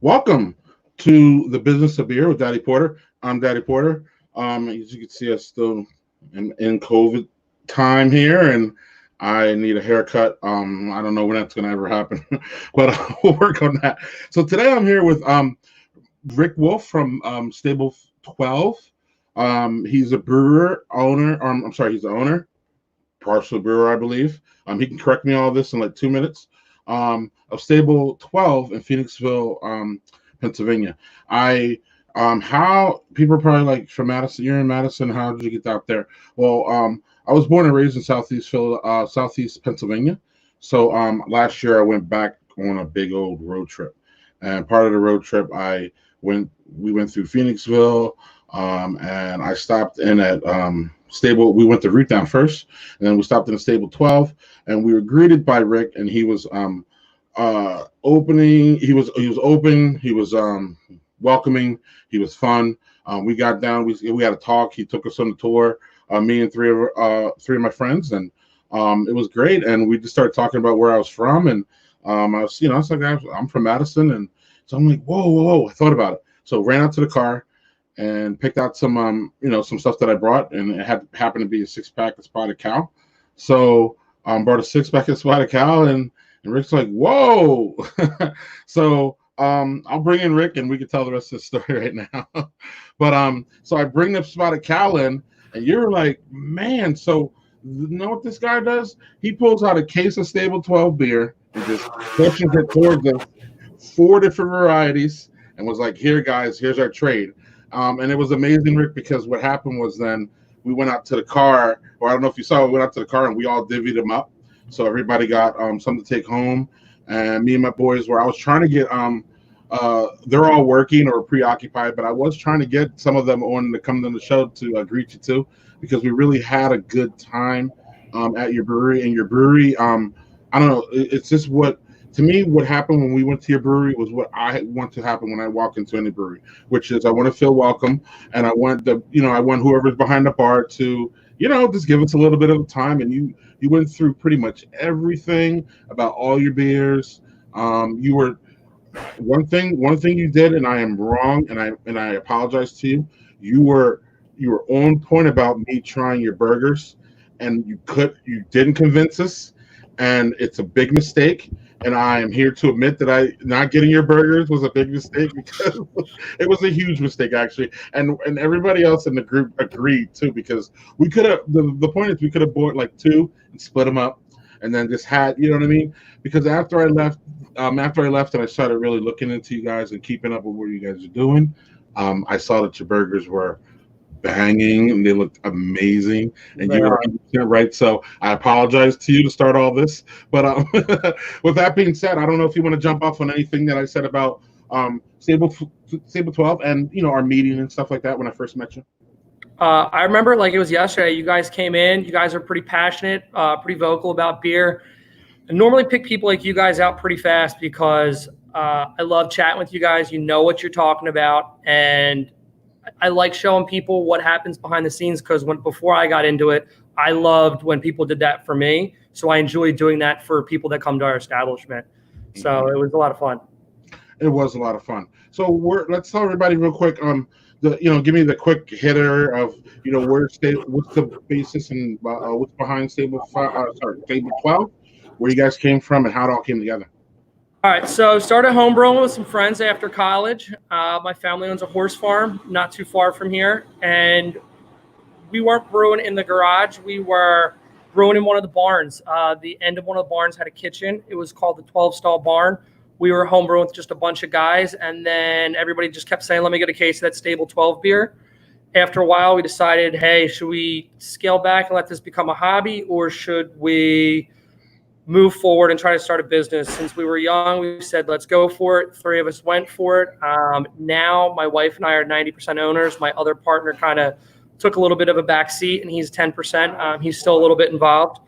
Welcome to the Business of Beer with Daddy Porter. I'm Daddy Porter. As you can see, I'm still in COVID time here, and I need a haircut. I don't know when that's going to ever happen, but we'll work on that. So today I'm here with Rick Wolf from Stable 12. He's a brewer owner. He's the owner, partial brewer, I believe. He can correct me all this in like 2 minutes. Of Stable 12 in Phoenixville, Pennsylvania. How people are probably like, from Madison, you're in Madison, how did you get out there? Well, I was born and raised in Southeast Pennsylvania. So last year I went back on a big old road trip. And part of the road trip, we went through Phoenixville, and I stopped in at Stable. We went to Root Down first, and then we stopped in a Stable 12, and we were greeted by Rick, and he was opening. He was open. He was welcoming. He was fun. We got down. We had a talk. He took us on the tour. Me and three of my friends, and it was great. And we just started talking about where I was from, and I was like, I'm from Madison, and so I'm like, whoa. I thought about it. So ran out to the car and picked out some some stuff that I brought, and it happened to be a 6-pack of Spotted Cow. So brought a 6-pack of Spotted Cow, and Rick's like, whoa. So I'll bring in Rick, and we can tell the rest of the story right now. But so I bring the Spotted Cow in, and you're like, man. So you know what this guy does? He pulls out a case of Stable 12 beer and just pushes it towards us, 4 different varieties, and was like, here, guys, here's our trade. And it was amazing, Rick, because what happened was then we went out to the car, or I don't know if you saw, we went out to the car and we all divvied them up. So everybody got something to take home. And me and my boys I was trying to get, they're all working or preoccupied, but I was trying to get some of them on to come on the show to greet you too, because we really had a good time at your brewery. And your brewery, I don't know, it's just to me, what happened when we went to your brewery was what I want to happen when I walk into any brewery, which is I want to feel welcome, and I want whoever's behind the bar to, just give us a little bit of time. And you went through pretty much everything about all your beers. You were one thing you did, and I am wrong, and I apologize to you. You were on point about me trying your burgers, and you didn't convince us, and it's a big mistake. And I am here to admit that not getting your burgers was a big mistake, because it was a huge mistake, actually. And everybody else in the group agreed too, because we could have, the point is we could have bought like 2 and split them up, and then just had, you know what I mean? Because after I left and I started really looking into you guys and keeping up with what you guys are doing, I saw that your burgers were banging and they looked amazing, and you were 100% right. So I apologize to you to start all this, but with that being said, I don't know if you want to jump off on anything that I said about Stable 12 and our meeting and stuff like that when I first met you. I remember like it was yesterday. You guys came in. You guys are pretty passionate, pretty vocal about beer. I normally pick people like you guys out pretty fast because I love chatting with you guys. You know what you're talking about, and I like showing people what happens behind the scenes, because before I got into it, I loved when people did that for me. So I enjoy doing that for people that come to our establishment. So it was a lot of fun. It was a lot of fun. So let's tell everybody real quick. Give me the quick hitter of what's the basis and what's behind Stable 12, where you guys came from and how it all came together. All right, so started homebrewing with some friends after college. My family owns a horse farm not too far from here, and we weren't brewing in the garage. We were brewing in one of the barns. The end of one of the barns had a kitchen. It was called the 12-stall barn. We were homebrewing with just a bunch of guys, and then everybody just kept saying, let me get a case of that Stable 12 beer. After a while, we decided, hey, should we scale back and let this become a hobby, or should we move forward and try to start a business? Since we were young, we said, let's go for it. 3 of us went for it. Now my wife and I are 90% owners. My other partner kind of took a little bit of a back seat, and he's 10%. He's still a little bit involved.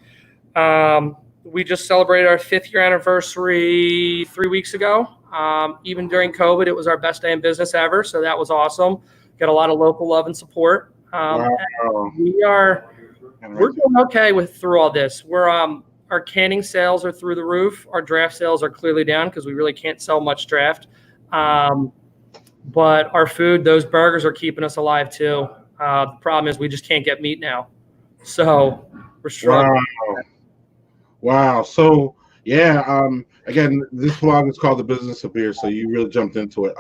We just celebrated our 5th year anniversary 3 weeks ago. Even during COVID, it was our best day in business ever. So that was awesome. Got a lot of local love and support. Wow. We're doing okay through all this. our canning sales are through the roof. Our draft sales are clearly down because we really can't sell much draft. But our food, those burgers are keeping us alive too. The problem is we just can't get meat now. So we're struggling. Wow. So yeah, again, this vlog is called The Business of Beer, so you really jumped into it.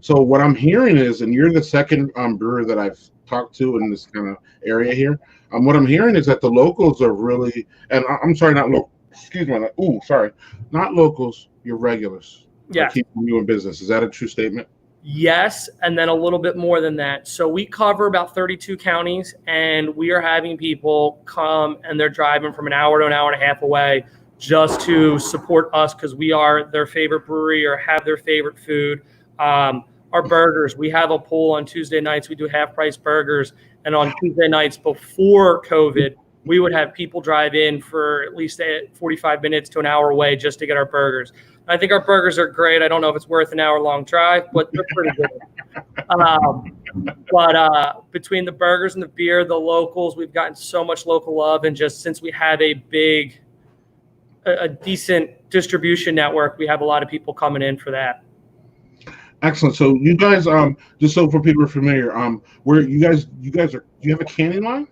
So what I'm hearing is, and you're the second brewer that I've talked to in this kind of area here. What I'm hearing is that the locals are really, and I'm sorry, not local. Excuse me. Sorry, not locals. You're regulars. Yeah. Keeping you in business. Is that a true statement? Yes, and then a little bit more than that. So we cover about 32 counties, and we are having people come, and they're driving from an hour to an hour and a half away just to support us because we are their favorite brewery or have their favorite food. Our burgers, we have a pool on Tuesday nights. We do half-price burgers, and on Tuesday nights before COVID, we would have people drive in for at least 45 minutes to an hour away just to get our burgers. I think our burgers are great. I don't know if it's worth an hour-long drive, but they're pretty good. But between the burgers and the beer, the locals, we've gotten so much local love. And just since we have a decent distribution network, we have a lot of people coming in for that. Excellent. So you guys, just so for people who are familiar, where you guys are, do you have a canning line?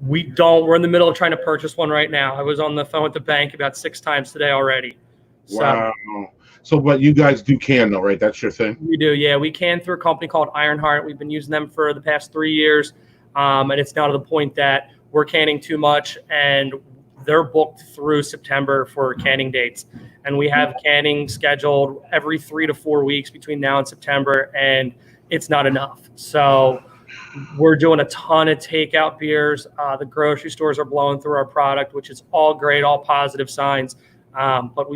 We don't. We're in the middle of trying to purchase one right now. I was on the phone with the bank about 6 times today already. Wow. So, but you guys do can though, right? That's your thing? We do, yeah. We can through a company called Ironheart. We've been using them for the past 3 years. And it's now to the point that we're canning too much and they're booked through September for canning dates. And we have canning scheduled every 3 to 4 weeks between now and September, and it's not enough. So we're doing a ton of takeout beers. The grocery stores are blowing through our product, which is all great, all positive signs. But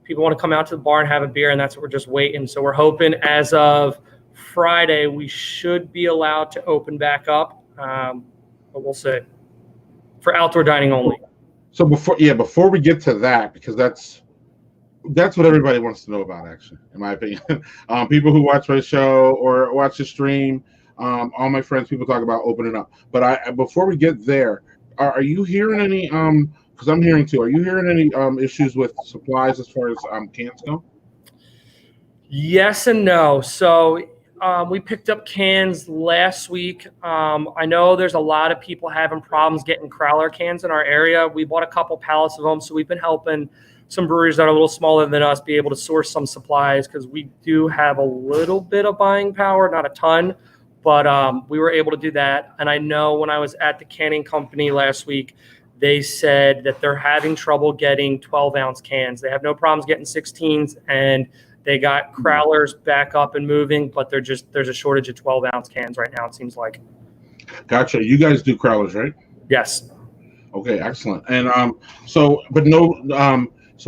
people want to come out to the bar and have a beer, and that's what we're just waiting. So we're hoping as of Friday, we should be allowed to open back up, but we'll see. For outdoor dining only. So before we get to that, because that's what everybody wants to know about, actually, in my opinion. People who watch my show or watch the stream, all my friends, people talk about opening up. But before we get there, are you hearing any? Because I'm hearing too. Are you hearing any issues with supplies as far as cans go? Yes and no. So we picked up cans last week. I know there's a lot of people having problems getting Crowler cans in our area. We bought a couple pallets of them, so we've been helping some breweries that are a little smaller than us be able to source some supplies because we do have a little bit of buying power, not a ton, but we were able to do that. And I know when I was at the canning company last week, they said that they're having trouble getting 12-ounce cans. They have no problems getting 16s, and they got Crowlers back up and moving, but there's a shortage of 12-ounce cans right now, it seems like. Gotcha. You guys do Crowlers, right? Yes. Okay, excellent. And so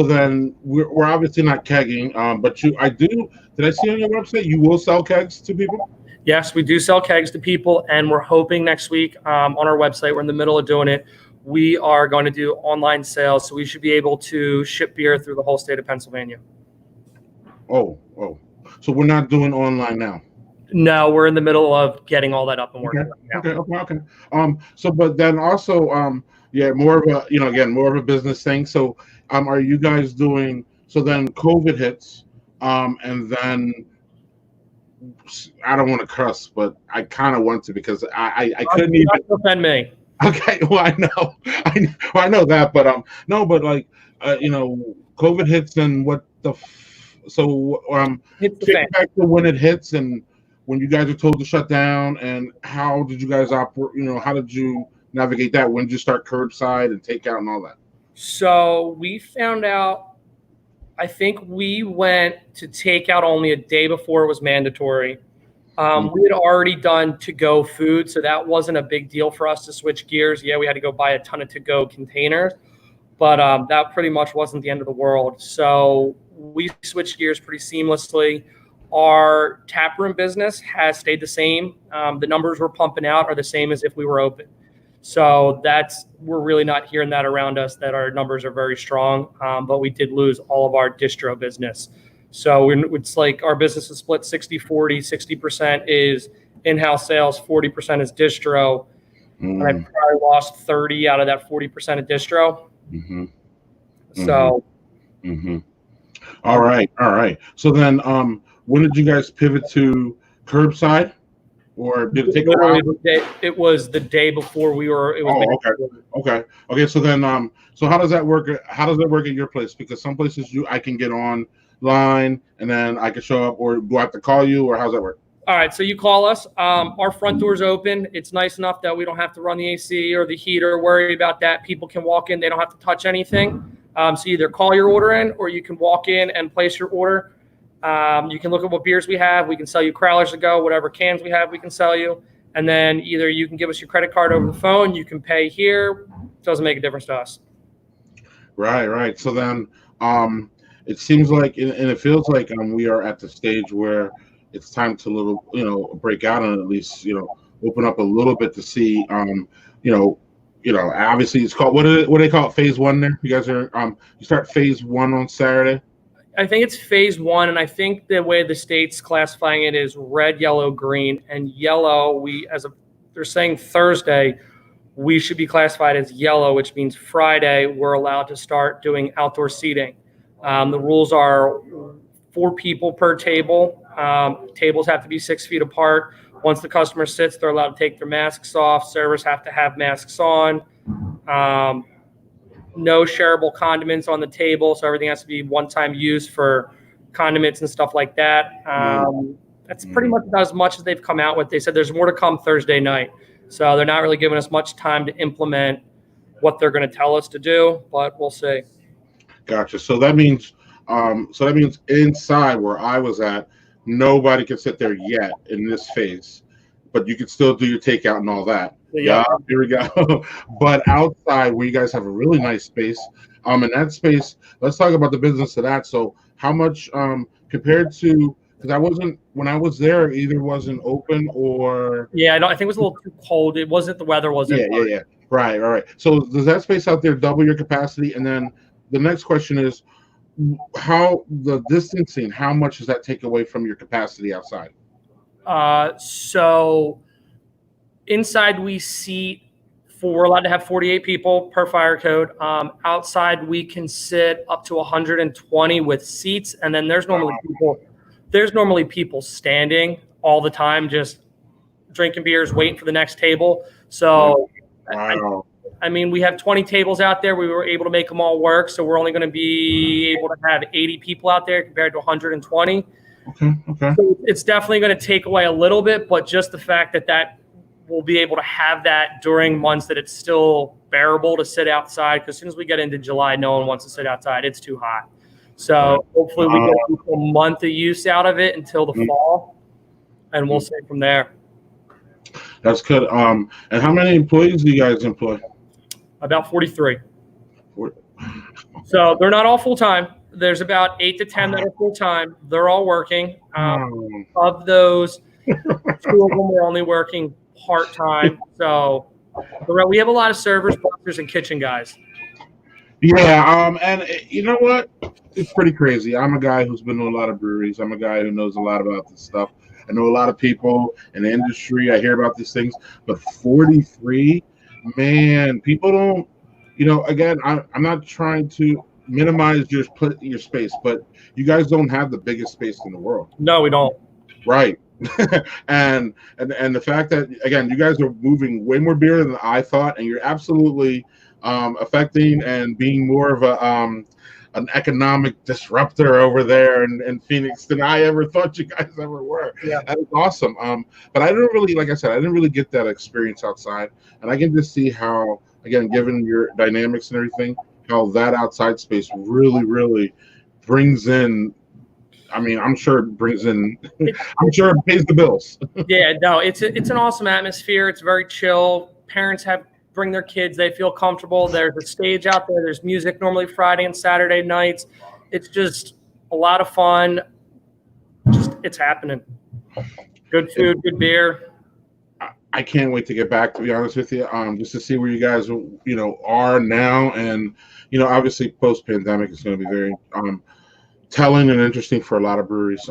then we're obviously not kegging, but did I see on your website you will sell kegs to people? Yes, we do sell kegs to people, and we're hoping next week on our website, we're in the middle of doing it, we are going to do online sales, so we should be able to ship beer through the whole state of Pennsylvania. Oh. So we're not doing online now? No, we're in the middle of getting all that up and working. Okay. So, but then also, more of a, more of a business thing. So, are you guys doing? So then COVID hits, and then I don't want to cuss, but I kind of want to because I couldn't even offend me. Okay, well I know that, but no, but like COVID hits and what the so take back to when it hits and when you guys are told to shut down, and how did you guys operate? How did you navigate that? When did you start curbside and takeout and all that? So we found out. I think we went to takeout only a day before it was mandatory. We had already done to-go food, so that wasn't a big deal for us to switch gears. Yeah, we had to go buy a ton of to-go containers, but that pretty much wasn't the end of the world. So we switched gears pretty seamlessly. Our taproom business has stayed the same. The numbers we're pumping out are the same as if we were open. So we're really not hearing that around us, that our numbers are very strong, but we did lose all of our distro business. So it's like our business is split 60-40, 60% is in-house sales, 40% is distro. And I probably lost 30 out of that 40% of distro. So Mm-hmm. All right, all right. So then, when did you guys pivot to curbside, or did it take a while? literally it was the day before we were. It was Oh, okay, Thanksgiving. okay. So then, so how does that work? How does that work at your place? Because some places I can get online and then I can show up, or do I have to call you, or how's that work? All right, so you call us. Our front door's open. It's nice enough that we don't have to run the AC or the heater, worry about that. People can walk in. They don't have to touch anything. So either call your order in or you can walk in and place your order. You can look at what beers we have. We can sell you crowlers to go. Whatever cans we have, we can sell you. And then either you can give us your credit card over the phone. You can pay here. Doesn't make a difference to us. Right, right. So then, it seems like, and it feels like, we are at the stage where it's time to break out and at least, open up a little bit to see, you know, obviously it's called, what do they call it? Phase one there. You guys are, you start phase one on Saturday. I think it's phase one, and I think the way the state's classifying it is red, yellow, green, and yellow. They're saying Thursday, we should be classified as yellow, which means Friday we're allowed to start doing outdoor seating. The rules are 4 people per table. Tables have to be 6 feet apart. Once the customer sits, they're allowed to take their masks off. Servers have to have masks on. No shareable condiments on the table, so everything has to be one-time use for condiments and stuff like that. That's pretty much about as much as they've come out with. They said there's more to come Thursday night, so they're not really giving us much time to implement what they're going to tell us to do, but we'll see. Gotcha. So that means, inside where I was at, nobody can sit there yet in this phase, but you can still do your takeout and all that. Yeah, here we go. But outside, where you guys have a really nice space, in that space, let's talk about the business of that. So, how much, compared to, because when I was there, either wasn't open or. Yeah, I think it was a little too cold. It wasn't, the weather wasn't. Yeah. Right, all right. So, does that space out there double your capacity? And then the next question is, how the distancing, how much does that take away from your capacity outside? So inside we're allowed to have 48 people per fire code. Outside we can sit up to 120 with seats, and then there's normally people standing all the time, just drinking beers, waiting for the next table. So wow. I mean, we have 20 tables out there. We were able to make them all work, so we're only going to be able to have 80 people out there compared to 120. Okay. So it's definitely going to take away a little bit, but just the fact that we'll be able to have that during months that it's still bearable to sit outside, because as soon as we get into July, no one wants to sit outside. It's too hot. So hopefully we get a month of use out of it until the fall, and we'll see from there. That's good. And how many employees do you guys employ? About 43. So they're not all full-time. There's about 8 to 10 that are full-time. They're all working. Of those, 2 of them are only working part-time. So we have a lot of servers, bussers, and kitchen guys. Yeah, and you know what? It's pretty crazy. I'm a guy who's been to a lot of breweries. I'm a guy who knows a lot about this stuff. I know a lot of people in the industry. I hear about these things. But 43, man, people don't, again, I'm not trying to minimize your space, but you guys don't have the biggest space in the world. No, we don't. Right. and the fact that, again, you guys are moving way more beer than I thought, and you're absolutely affecting and being more of an economic disruptor over there in Phoenix than I ever thought you guys ever were. Yeah. That was awesome. But I didn't really, like I said, I didn't really get that experience outside, and I can just see how, again, given your dynamics and everything, how that outside space really, really brings in. I mean, I'm sure it brings in. I'm sure it pays the bills. Yeah, no, it's an awesome atmosphere. It's very chill. Parents bring their kids. They feel comfortable. There's a stage out there. There's music normally Friday and Saturday nights. It's just a lot of fun. It's happening. Good food, good beer. I can't wait to get back, to be honest with you, just to see where you guys, are now. And, obviously post-pandemic is going to be very telling and interesting for a lot of breweries.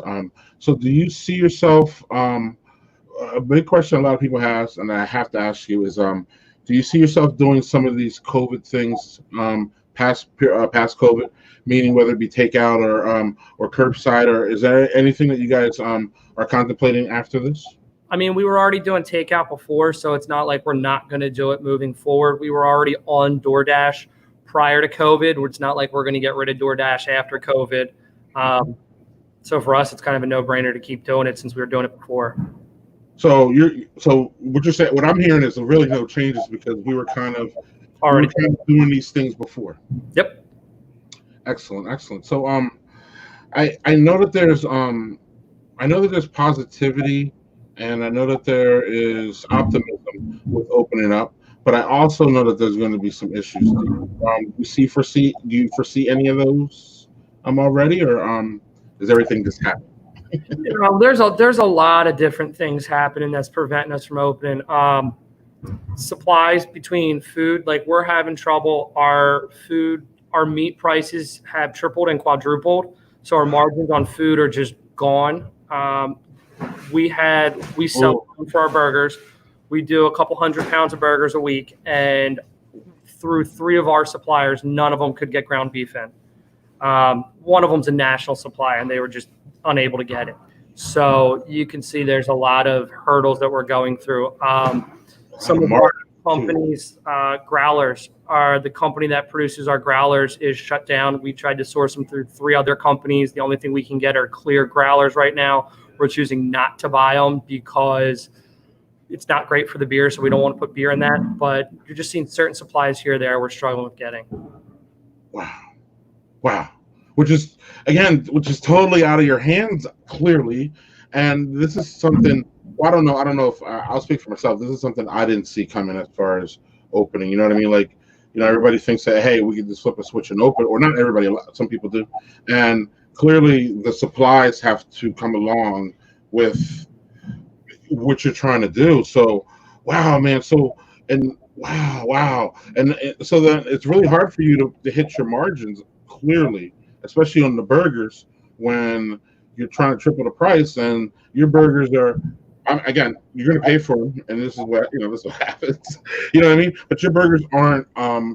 So do you see yourself, a big question a lot of people have, and I have to ask you is, do you see yourself doing some of these COVID things past COVID, meaning whether it be takeout or curbside, or is there anything that you guys are contemplating after this? I mean, we were already doing takeout before, so it's not like we're not going to do it moving forward. We were already on DoorDash prior to COVID. It's not like we're going to get rid of DoorDash after COVID. So for us, it's kind of a no-brainer to keep doing it since we were doing it before. So what you're saying, what I'm hearing is really no changes because we were kind of already doing these things before. Yep. Excellent. So I know that there's positivity, and I know that there is optimism with opening up, but I also know that there's going to be some issues. Do you foresee any of those already, or is everything just happening? There's a lot of different things happening that's preventing us from opening. Supplies between food, like we're having trouble. Our meat prices have tripled and quadrupled, so our margins on food are just gone. We sell for our burgers. We do a couple 100 pounds of burgers a week, and through 3 of our suppliers, none of them could get ground beef in. One of them's a national supplier, and they were just unable to get it. So you can see there's a lot of hurdles that we're going through. Some of our companies, Growlers, are the company that produces our growlers is shut down. We tried to source them through 3 other companies. The only thing we can get are clear growlers right now. We're choosing not to buy them because it's not great for the beer, so we don't want to put beer in that. But you're just seeing certain supplies here or there we're struggling with getting. Wow. Which is totally out of your hands, clearly. And this is something, I don't know if I'll speak for myself. This is something I didn't see coming as far as opening. You know what I mean? Like, everybody thinks that, hey, we can just flip a switch and open, or not everybody, some people do. And clearly the supplies have to come along with what you're trying to do. So, wow, man. So, and wow. And so then it's really hard for you to hit your margins, clearly, especially on the burgers when you're trying to triple the price and your burgers are, again, you're going to pay for them, and this is what happens. You know what I mean? But your burgers aren't,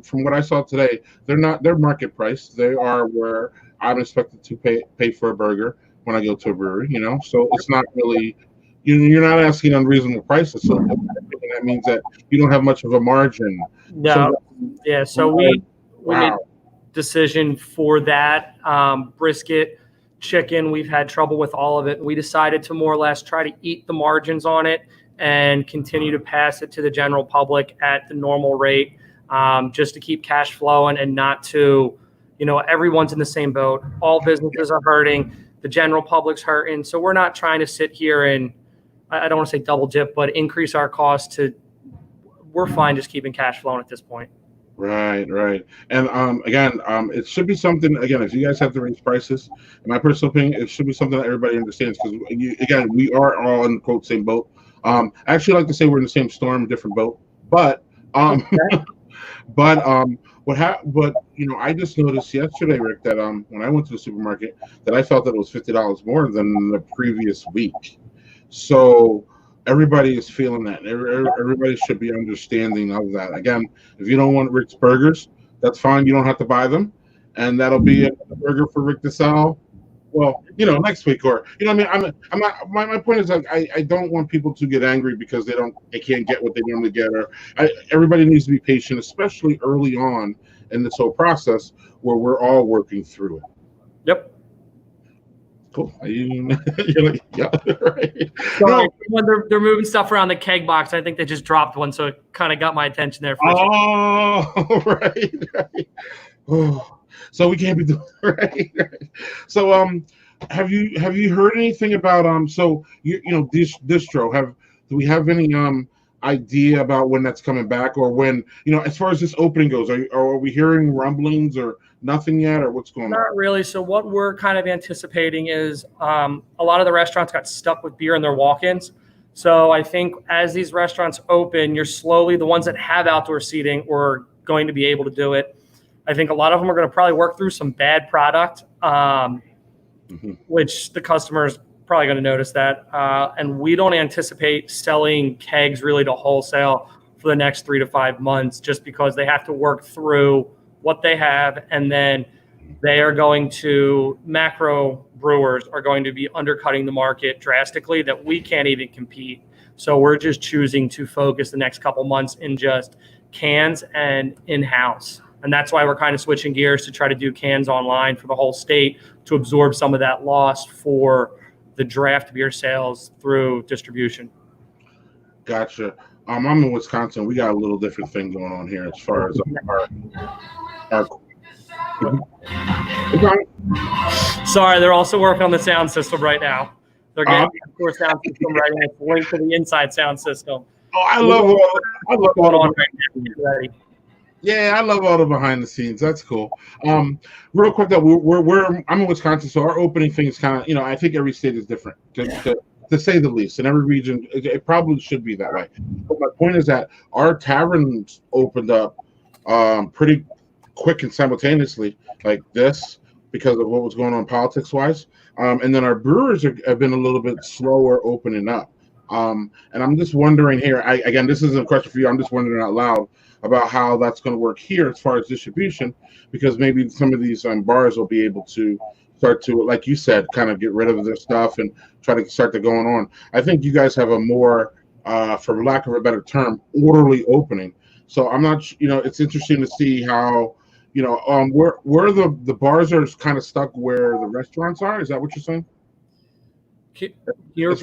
from what I saw today, they're market price. They are where I'm expected to pay for a burger when I go to a brewery, so it's not really, you're not asking unreasonable prices. So that means that you don't have much of a margin. No. So we made a decision for that. Brisket, chicken, we've had trouble with all of it. We decided to more or less try to eat the margins on it and continue to pass it to the general public at the normal rate, just to keep cash flowing and not to, everyone's in the same boat. All businesses are hurting. The general public's hurting. So we're not trying to sit here and, I don't want to say double dip, but increase our costs we're fine just keeping cash flowing at this point. Right. And again, it should be something, again, if you guys have to raise prices, in my personal opinion, it should be something that everybody understands, because again, we are all in the quote same boat. I actually like to say we're in the same storm, different boat, but I just noticed yesterday, Rick, that when I went to the supermarket, that I felt that it was $50 more than the previous week. So everybody is feeling that. Everybody should be understanding of that. Again, if you don't want Rick's burgers, that's fine. You don't have to buy them, and that'll be a burger for Rick to sell. Well, next week, or I mean, I'm not. My point is, like, I don't want people to get angry because they can't get what they normally get. Or everybody needs to be patient, especially early on in this whole process where we're all working through it. Yep. Cool. You're like, yeah, right. So when they're moving stuff around the keg box, I think they just dropped one, so it kind of got my attention there. Right. Oh, so we can't be doing right. So, have you heard anything about So distro? Do we have any idea about when that's coming back, or when as far as this opening goes? Are we hearing rumblings or nothing yet, or what's going on? Not really. So what we're kind of anticipating is a lot of the restaurants got stuck with beer in their walk-ins. So I think as these restaurants open, you're slowly, the ones that have outdoor seating are going to be able to do it. I think a lot of them are going to probably work through some bad product, which the customer's probably going to notice that. And we don't anticipate selling kegs really to wholesale for the next 3 to 5 months, just because they have to work through what they have, and then they are going to, macro brewers are going to be undercutting the market drastically that we can't even compete. So we're just choosing to focus the next couple months in just cans and in-house. And that's why we're kind of switching gears to try to do cans online for the whole state to absorb some of that loss for the draft beer sales through distribution. Gotcha. I'm in Wisconsin. We got a little different thing going on here as far as our Sorry, they're also working on the sound system right now. They're getting the core sound system right now. It's linked to the inside sound system. Oh, I love all on right now. Ready. Yeah, I love all the behind the scenes. That's cool. Real quick though, I'm in Wisconsin, so our opening thing is kind of, I think every state is different to say the least. In every region, it probably should be that way. But my point is that our taverns opened up pretty quick and simultaneously like this because of what was going on politics wise. And then our brewers have been a little bit slower opening up. And I'm just wondering here, again, this isn't a question for you. I'm just wondering out loud about how that's going to work here as far as distribution, because maybe some of these bars will be able to start to, like you said, kind of get rid of their stuff and try to start to going on. I think you guys have a more, for lack of a better term, orderly opening. So I'm not, it's interesting to see how, where the bars are kind of stuck where the restaurants are. Is that what you're saying? Your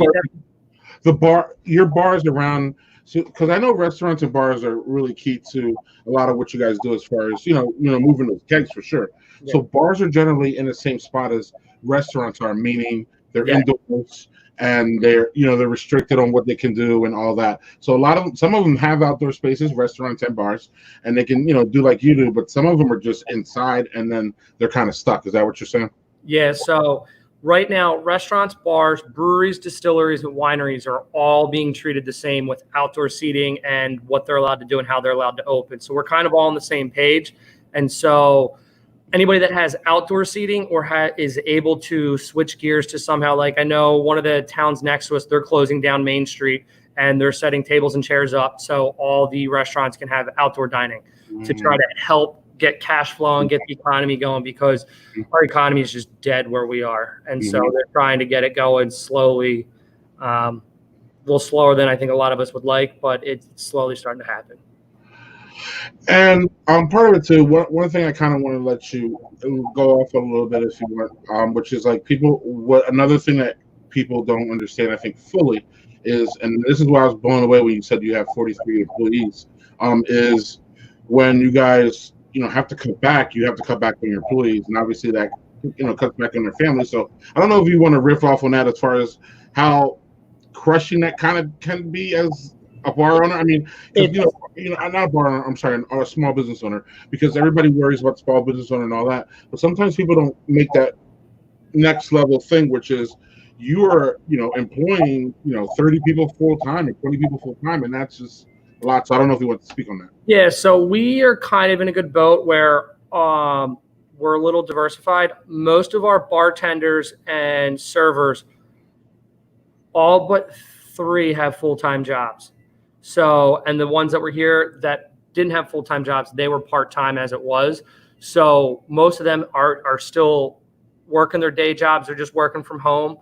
bars around, because I know restaurants and bars are really key to a lot of what you guys do as far as moving those kegs for sure. Yeah. So bars are generally in the same spot as restaurants are, meaning they're indoors and they're restricted on what they can do and all that. So some of them have outdoor spaces, restaurants and bars, and they can do like you do, but some of them are just inside and then they're kind of stuck. Is that what you're saying? Yeah. So right now, restaurants, bars, breweries, distilleries, and wineries are all being treated the same with outdoor seating and what they're allowed to do and how they're allowed to open. So we're kind of all on the same page. And so anybody that has outdoor seating or is able to switch gears to somehow, like I know one of the towns next to us, they're closing down Main Street and they're setting tables and chairs up so all the restaurants can have outdoor dining to try to help get cash flow and get the economy going, because our economy is just dead where we are. And so they're trying to get it going slowly, a little slower than I think a lot of us would like, but it's slowly starting to happen. And part of it too, one thing I kind of want to let you go off a little bit if you want, which is like another thing that people don't understand, I think fully is, and this is why I was blown away when you said you have 43 employees, is when you guys have to cut back, you have to cut back on your employees, and obviously that cuts back on their family. So I don't know if you want to riff off on that as far as how crushing that kind of can be as a bar owner. I mean, I'm not a bar owner, I'm sorry, or a small business owner, because everybody worries about small business owner and all that. But sometimes people don't make that next level thing, which is you are, employing, 30 people full time or 20 people full time, and that's just a lot. So I don't know if you want to speak on that. Yeah, so we are kind of in a good boat where we're a little diversified. Most of our bartenders and servers, all but 3 have full-time jobs. So, and the ones that were here that didn't have full-time jobs, they were part-time as it was. So most of them are still working their day jobs. They're just working from home.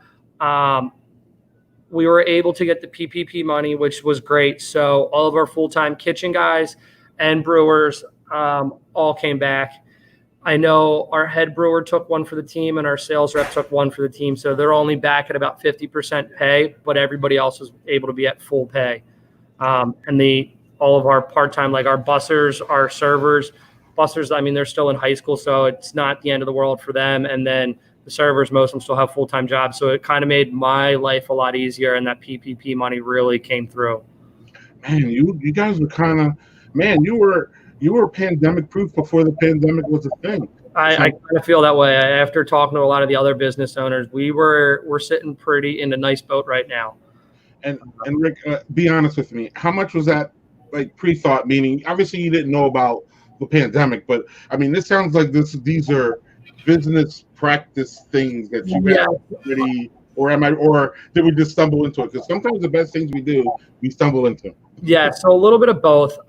We were able to get the PPP money, which was great. So all of our full-time kitchen guys and brewers all came back. I know our head brewer took one for the team and our sales rep took one for the team. So they're only back at about 50% pay, but everybody else was able to be at full pay. And all of our part-time, like our bussers, our servers, bussers, I mean, they're still in high school, so it's not the end of the world for them. And then the servers, most of them still have full-time jobs. So it kind of made my life a lot easier, and that PPP money really came through. Man, you guys were kind of, you were pandemic proof before the pandemic was a thing. I kind of feel that way. After talking to a lot of the other business owners, we're sitting pretty in a nice boat right now. And Rick, be honest with me. How much was that like pre-thought? Meaning, obviously, you didn't know about the pandemic, but I mean, this sounds like these are business practice things that you have already, or did we just stumble into it? Because sometimes the best things we do, we stumble into. Yeah, so a little bit of both.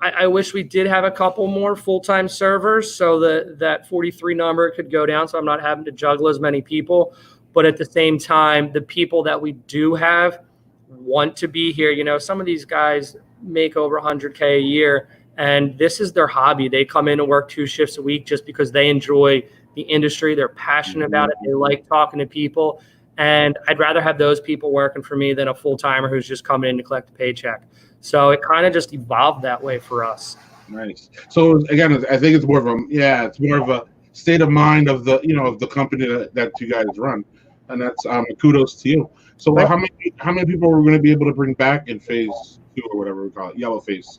I wish we did have a couple more full-time servers so that 43 number could go down, so I'm not having to juggle as many people. But at the same time, the people that we do have want to be here. You know, some of these guys make over 100K a year, and this is their hobby. They come in and work 2 shifts a week just because they enjoy the industry. They're passionate about it. They like talking to people. And I'd rather have those people working for me than a full-timer who's just coming in to collect a paycheck. So it kind of just evolved that way for us. Nice. So again, I think it's more of a state of mind of the company that you guys run, and that's kudos to you. So how many people are we going to be able to bring back in phase 2 or whatever we call it, yellow phase?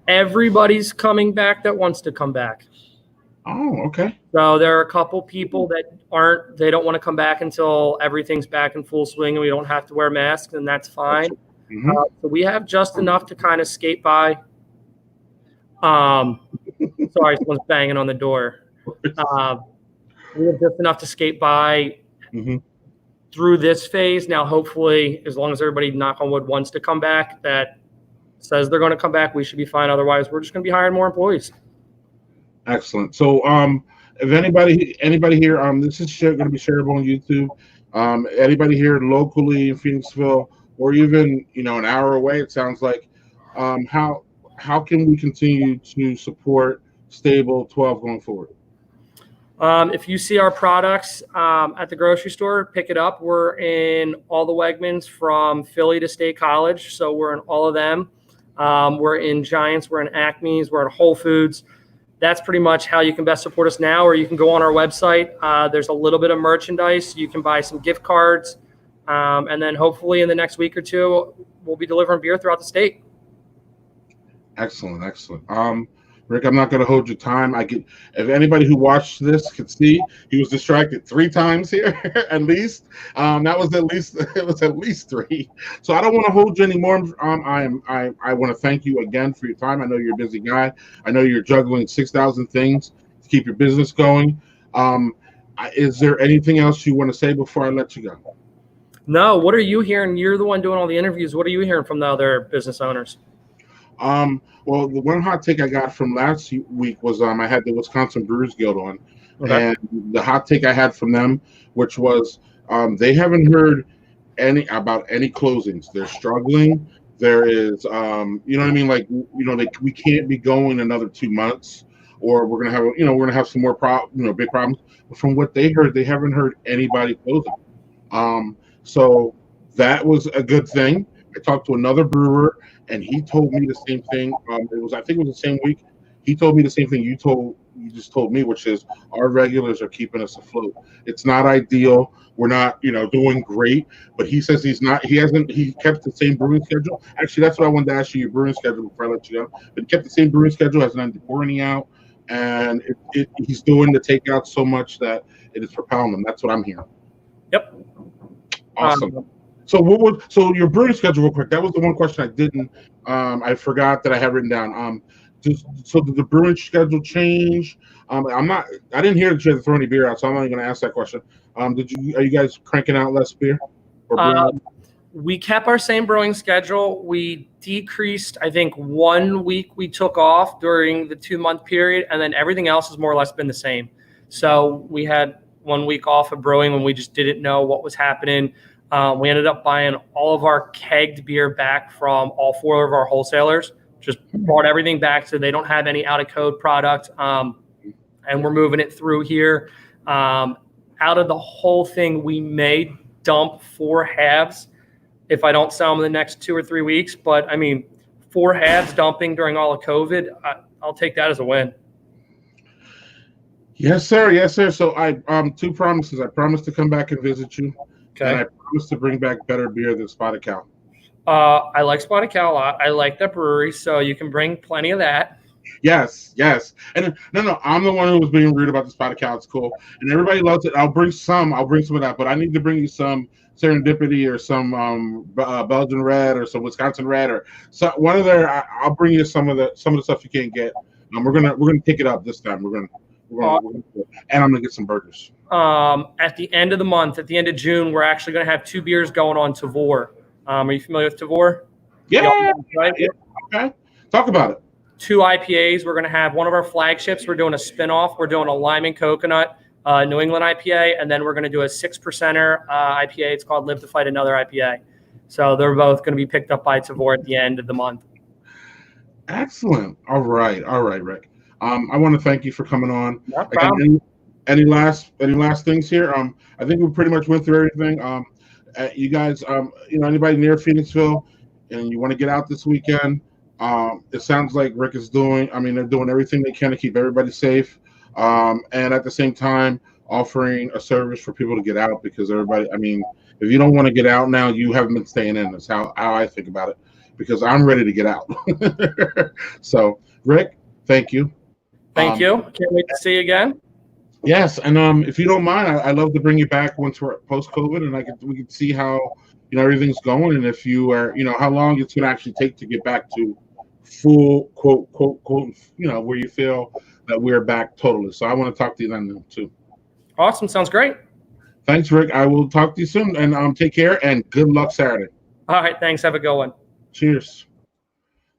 Everybody's coming back that wants to come back. Oh, okay. So there are a couple people that they don't want to come back until everything's back in full swing and we don't have to wear masks, and that's fine. Mm-hmm. So we have just enough to kind of skate by. Sorry, someone's banging on the door. We have just enough to skate by through this phase. Now, hopefully, as long as everybody, knock on wood, wants to come back, that says they're going to come back, we should be fine. Otherwise, we're just going to be hiring more employees. Excellent. So, if anybody here, this is going to be shareable on YouTube. Anybody here locally in Phoenixville, or even an hour away, it sounds like, how can we continue to support Stable 12 going forward? If you see our products at the grocery store, pick it up. We're in all the Wegmans from Philly to State College, so we're in all of them. We're in Giants, we're in Acme's, we're in Whole Foods. That's pretty much how you can best support us now, or you can go on our website. There's a little bit of merchandise. You can buy some gift cards. And then hopefully in the next week or two, we'll be delivering beer throughout the state. Excellent. Rick, I'm not going to hold your time. If anybody who watched this could see, he was distracted 3 times here, at least. It was at least 3. So I don't want to hold you anymore. I want to thank you again for your time. I know you're a busy guy. I know you're juggling 6,000 things to keep your business going. Is there anything else you want to say before I let you go? No. What are you hearing? You're the one doing all the interviews. What are you hearing from the other business owners? Well, the one hot take I got from last week was I had the Wisconsin Brewers Guild on, and the hot take I had from them, which was they haven't heard about any closings. They're struggling. There is, you know what I mean? Like, we can't be going another 2 months, or we're gonna have some more big problems. But from what they heard, they haven't heard anybody closing. So that was a good thing. I talked to another brewer, and he told me the same thing. I think it was the same week. He told me the same thing you just told me, which is our regulars are keeping us afloat. It's not ideal. We're not, doing great, but he says he kept the same brewing schedule. Actually, that's what I wanted to ask you, your brewing schedule before I let you go. But he kept the same brewing schedule, hasn't ended pouring out, and he's doing the takeout so much that it is propelling him. That's what I'm hearing. Yep. Awesome. So your brewing schedule, real quick? That was the one question I didn't. I forgot that I had written down. So did the brewing schedule change? I didn't hear that you had to throw any beer out, so I'm not even going to ask that question. Are you guys cranking out less beer? We kept our same brewing schedule. We decreased, I think, 1 week we took off during the 2-month period, and then everything else has more or less been the same. So we had 1 week off of brewing when we just didn't know what was happening. We ended up buying all of our kegged beer back from all 4 of our wholesalers. Just brought everything back so they don't have any out of code product. And we're moving it through here. Out of the whole thing, we may dump 4 halves if I don't sell them in the next 2 or 3 weeks. But 4 halves dumping during all of COVID, I'll take that as a win. Yes, sir. So I 2 promises. I promised to come back and visit you. Okay. And I promise to bring back better beer than Spotted Cow. I like Spotted Cow a lot. I like that brewery, so you can bring plenty of that. Yes. And no, I'm the one who was being rude about the Spotted Cow. It's cool, and everybody loves it. I'll bring some of that, but I need to bring you some Serendipity or some Belgian Red or some Wisconsin Red or one of their. I'll bring you some of the stuff you can't get. We're gonna pick it up this time. We're gonna and I'm gonna get some burgers. At the end of the month, at the end of June, we're actually going to have 2 beers going on Tavour. Are you familiar with Tavour? Yeah. Right? Yeah. Okay. Talk about it. 2 IPAs. We're going to have one of our flagships. We're doing a spinoff. We're doing a lime and coconut New England IPA, and then we're going to do a 6%er IPA. It's called Live to Fight Another IPA. So they're both going to be picked up by Tavor at the end of the month. Excellent. All right, Rick. I want to thank you for coming on. No problem. Again, any last things here? I think we pretty much went through everything. You guys, anybody near Phoenixville and you want to get out this weekend, it sounds like Rick is they're doing everything they can to keep everybody safe. And at the same time, offering a service for people to get out, because everybody, if you don't want to get out now, you haven't been staying in. That's how I think about it, because I'm ready to get out. So, Rick, thank you. Thank you. Can't wait to see you again. Yes, and if you don't mind, I'd love to bring you back once we're post-COVID, and we can see how everything's going, and if you are, how long it's going to actually take to get back to full quote, where you feel that we're back totally. So I want to talk to you then too. Awesome. Sounds great. Thanks, Rick. I will talk to you soon, and take care, and good luck Saturday. All right. Thanks. Have a good one. Cheers.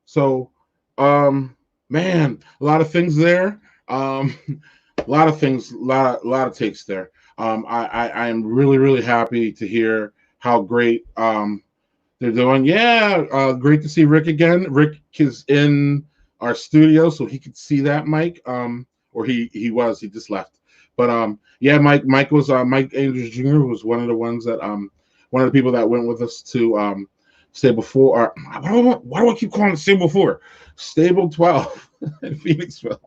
So, man, a lot of things there. A lot of things, a lot of takes there. I am really, really happy to hear how great they're doing. Yeah, great to see Rick again. Rick is in our studio, so he could see that Mike. Or he just left. But yeah, Mike Andrews Jr. was one of the ones that one of the people that went with us to Stable 4. Why do I keep calling it Stable 4? Stable 12 in Phoenixville.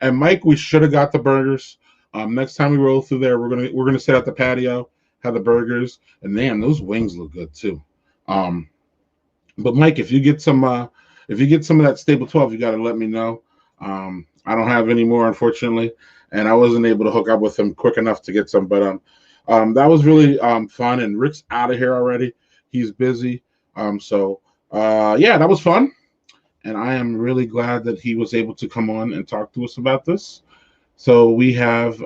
And Mike, we should have got the burgers. Next time we roll through there, we're gonna sit at the patio, have the burgers, and man, those wings look good too. But Mike, if you get some of that Stable 12, you got to let me know. I don't have any more, unfortunately, and I wasn't able to hook up with him quick enough to get some. But that was really fun. And Rick's out of here already. He's busy. So yeah, that was fun. And I am really glad that he was able to come on and talk to us about this. So we have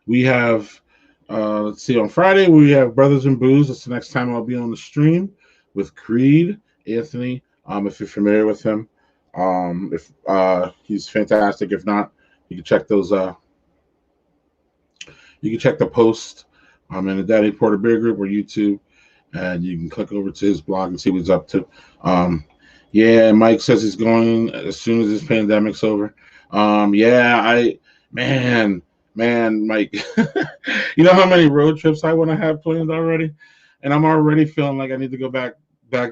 let's see, on Friday we have Brothers and Booze. That's the next time I'll be on the stream with Creed, Anthony. If you're familiar with him, if he's fantastic. If not, you can check those. You can check the post in the Daddy Porter Beer Group or YouTube, and you can click over to his blog and see what he's up to. Yeah, Mike says he's going as soon as this pandemic's over. Yeah, man, Mike, you know how many road trips I want to have planned already, and I'm already feeling like I need to go back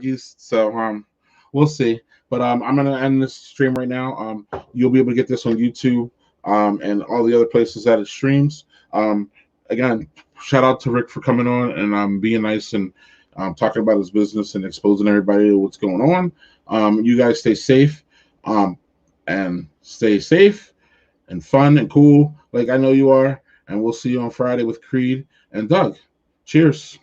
east. So we'll see. But I'm gonna end this stream right now. You'll be able to get this on YouTube and all the other places that it streams. Again, shout out to Rick for coming on and being nice and talking about his business and exposing everybody to what's going on. You guys stay safe and fun and cool like I know you are. And we'll see you on Friday with Creed and Doug. Cheers.